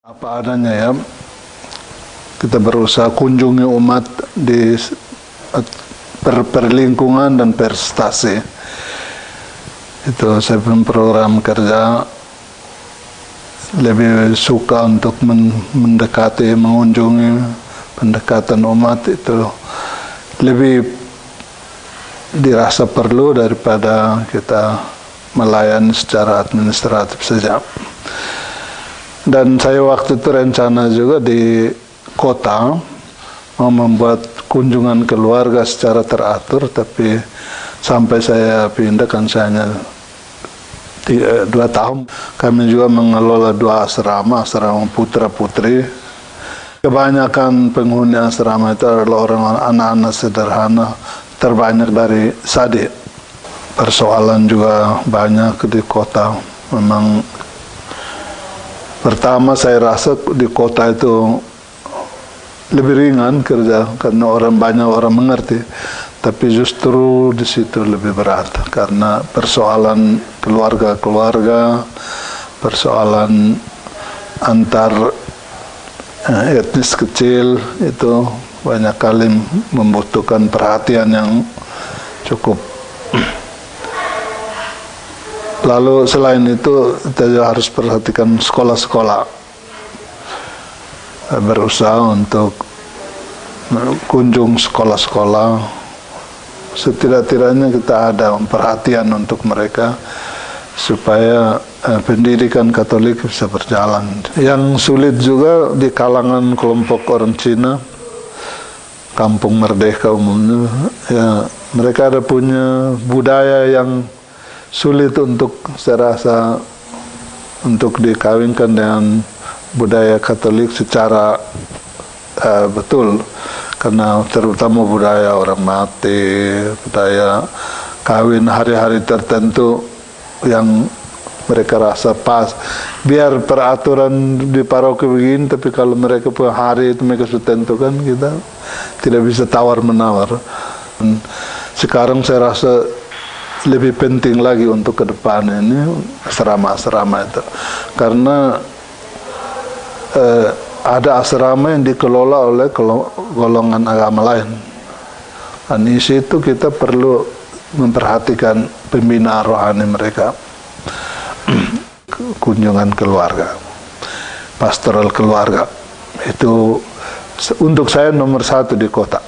Apa adanya ya, kita berusaha kunjungi umat di perlingkungan dan prestasi. Itu saya punya program kerja, lebih suka untuk mendekati, mengunjungi pendekatan umat itu lebih dirasa perlu daripada kita melayani secara administratif saja. Dan saya waktu itu rencana juga di kota mau membuat kunjungan keluarga secara teratur, tapi sampai saya pindah kan saya hanya 2 tahun. Kami juga mengelola 2 asrama putra putri. Kebanyakan penghuni asrama itu adalah orang anak-anak sederhana, terbanyak dari Sadi. Persoalan juga banyak di kota. Memang pertama saya rasa di kota itu lebih ringan kerja karena banyak orang mengerti, tapi justru di situ lebih berat karena persoalan keluarga, persoalan antar etnis kecil itu banyak kali membutuhkan perhatian yang cukup. Lalu selain itu kita juga harus perhatikan sekolah-sekolah, berusaha untuk kunjung sekolah-sekolah, setidak-tidaknya kita ada perhatian untuk mereka supaya pendidikan Katolik bisa berjalan. Yang sulit juga di kalangan kelompok orang Cina, Kampung Merdeka umumnya, ya mereka ada punya budaya yang sulit untuk saya rasa untuk dikawinkan dengan budaya Katolik secara betul, karena terutama budaya orang mati, budaya kawin hari-hari tertentu yang mereka rasa pas. Biar peraturan di paroki begini, tapi kalau mereka punya hari itu mereka sudah tentukan, kita tidak bisa tawar-menawar. Sekarang saya rasa lebih penting lagi untuk ke depan ini asrama-asrama itu, karena ada asrama yang dikelola oleh golongan agama lain, dan di situ kita perlu memperhatikan pembinaan rohani mereka. Kunjungan keluarga, pastoral keluarga itu untuk saya nomor 1 di kota.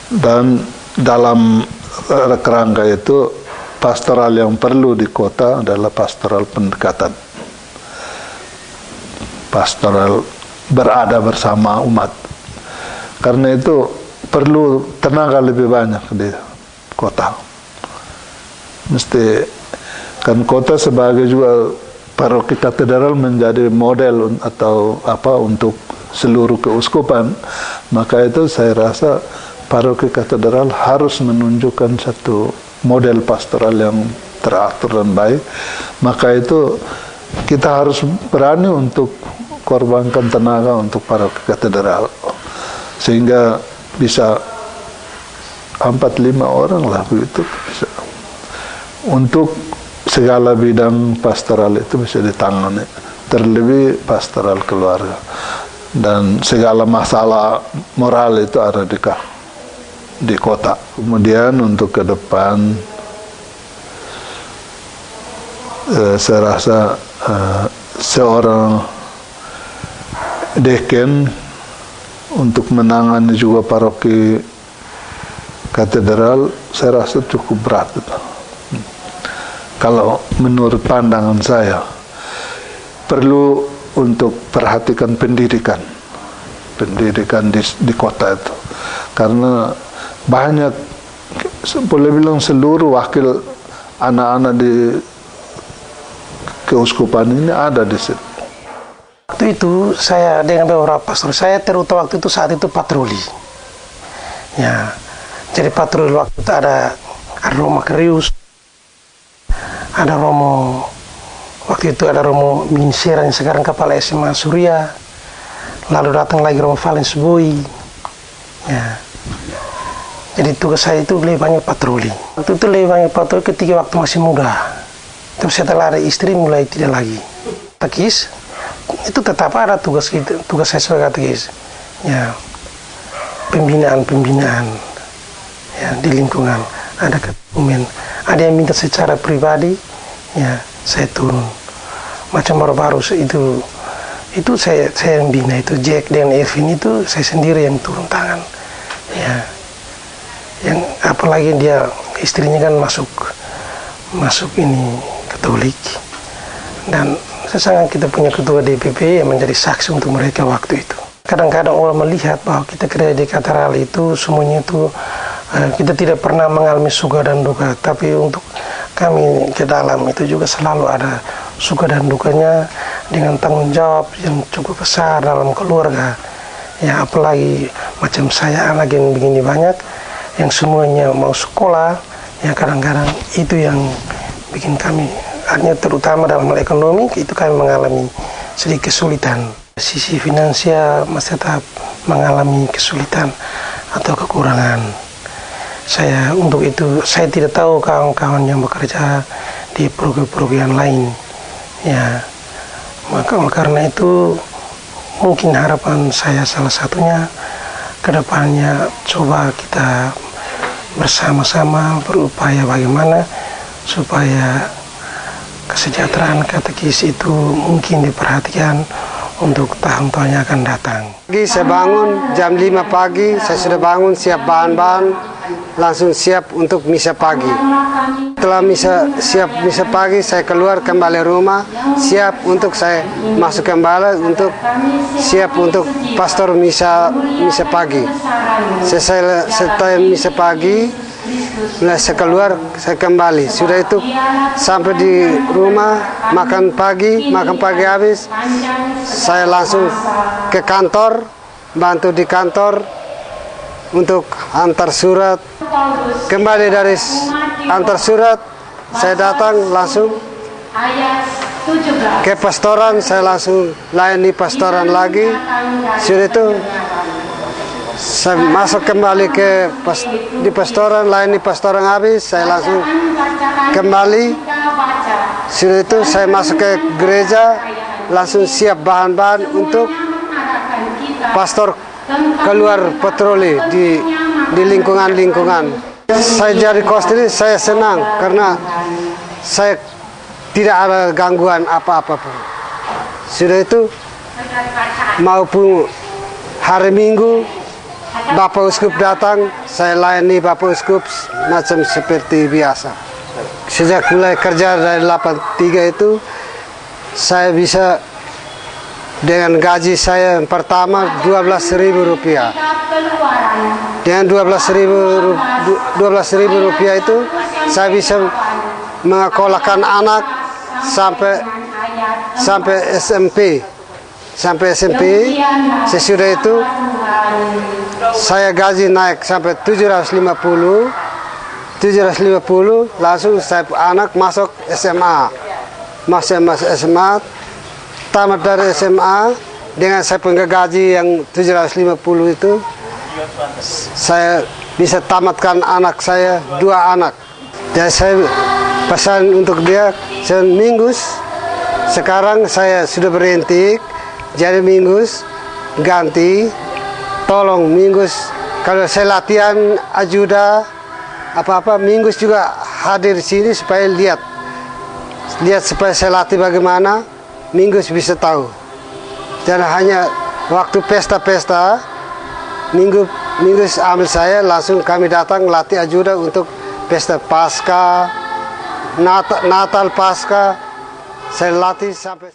Dan dalam kerangka itu pastoral yang perlu di kota adalah pastoral pendekatan, pastoral berada bersama umat. Karena itu perlu tenaga lebih banyak di kota. Mesti kan kota sebagai juga paroki katedral menjadi model atau apa untuk seluruh keuskupan, maka itu saya rasa paroki katedral harus menunjukkan satu model pastoral yang teratur dan baik. Maka itu kita harus berani untuk korbankan tenaga untuk paroki katedral, sehingga bisa 4-5 orang lah begitu, bisa untuk segala bidang pastoral itu bisa ditangani, terlebih pastoral keluarga, dan segala masalah moral itu ada di kota. Kemudian untuk ke depan saya rasa seorang deken untuk menangani juga paroki katedral saya rasa cukup berat. Kalau menurut pandangan saya perlu untuk perhatikan pendidikan di kota itu, karena banyak, boleh bilang seluruh wakil anak-anak di keuskupan ini ada di situ. Waktu itu saya dengan beberapa pastor, saya terutama waktu itu saat itu patroli. Ya, jadi patroli waktu itu ada Romo Kerius, ada Romo, waktu itu ada Romo Minsera yang sekarang kepala SMA Surya, lalu datang lagi Romo Valens Boy. Ya, jadi tugas saya itu lebih banyak patroli. Waktu itu lebih banyak patroli ketika waktu masih muda. Terus setelah ada istri mulai tidak lagi. katekis, itu tetap ada tugas saya sebagai katekis. Ya, pembinaan ya di lingkungan, ada ketemuan, ada yang minta secara pribadi, ya saya turun. Macam baru-baru itu saya yang bina, itu Jack dan Irvin itu saya sendiri yang turun tangan. Ya, yang apalagi dia istrinya kan masuk ini Katolik, dan sesangat kita punya ketua DPP yang menjadi saksi untuk mereka waktu itu. Kadang-kadang orang melihat bahwa kita kerja di katedral itu semuanya itu kita tidak pernah mengalami suka dan duka, tapi untuk kami ke dalam itu juga selalu ada suka dan dukanya dengan tanggung jawab yang cukup besar dalam keluarga. Ya, apalagi macam saya anak yang begini banyak, yang semuanya mau sekolah, ya kadang-kadang itu yang bikin kami, artinya terutama dalam hal ekonomi, itu kami mengalami sedikit kesulitan. Sisi finansial masih tetap mengalami kesulitan atau kekurangan. Untuk itu saya tidak tahu kawan-kawan yang bekerja di program-program lain. Ya, karena itu mungkin harapan saya salah satunya kedepannya coba kita bersama-sama berupaya bagaimana supaya kesejahteraan katekis itu mungkin diperhatikan untuk tahun-tahun yang akan datang. Saya bangun jam 5 pagi, saya sudah bangun siap bahan-bahan, langsung siap untuk misa pagi. Setelah siap misa pagi, saya keluar kembali rumah, siap untuk saya masuk kembali untuk siap untuk pastor misa pagi. Setelah misa pagi, saya keluar, saya kembali. Sudah itu sampai di rumah, makan pagi habis, saya langsung ke kantor, bantu di kantor untuk antar surat. Kembali dari antar surat, saya datang langsung ke pastoran, saya langsung layani pastoran lagi. Sudah itu saya masuk kembali di pastoran, layani pastoran habis, saya langsung kembali. Sudah itu saya masuk ke gereja, langsung siap bahan-bahan untuk pastor keluar patroli di lingkungan-lingkungan. Saya jadi kos ini saya senang karena saya tidak ada gangguan apa-apa pun. Sudah itu maupun hari Minggu Bapak Uskup datang, saya layani Bapak Uskup macam seperti biasa. Sejak mulai kerja dari 83 itu, saya bisa dengan gaji saya yang pertama Rp12.000. Dengan Rp12.000 itu, saya bisa menyekolahkan anak sampai SMP. Sesudah itu saya gaji naik sampai 750, langsung saya anak masuk SMA. Tamat dari SMA dengan saya punya gaji yang 750 itu, saya bisa tamatkan anak saya 2 anak. Dan saya pesan untuk dia seminggu. Sekarang saya sudah berhenti. Jadi minggu ganti, tolong minggu kalau saya latihan ajuda apa-apa, minggu juga hadir di sini supaya lihat supaya saya latih bagaimana, minggu bisa tahu. Jangan hanya waktu pesta-pesta, minggu ambil saya, langsung kami datang latih ajuda untuk pesta Paskah, Natal Paskah, saya latih sampai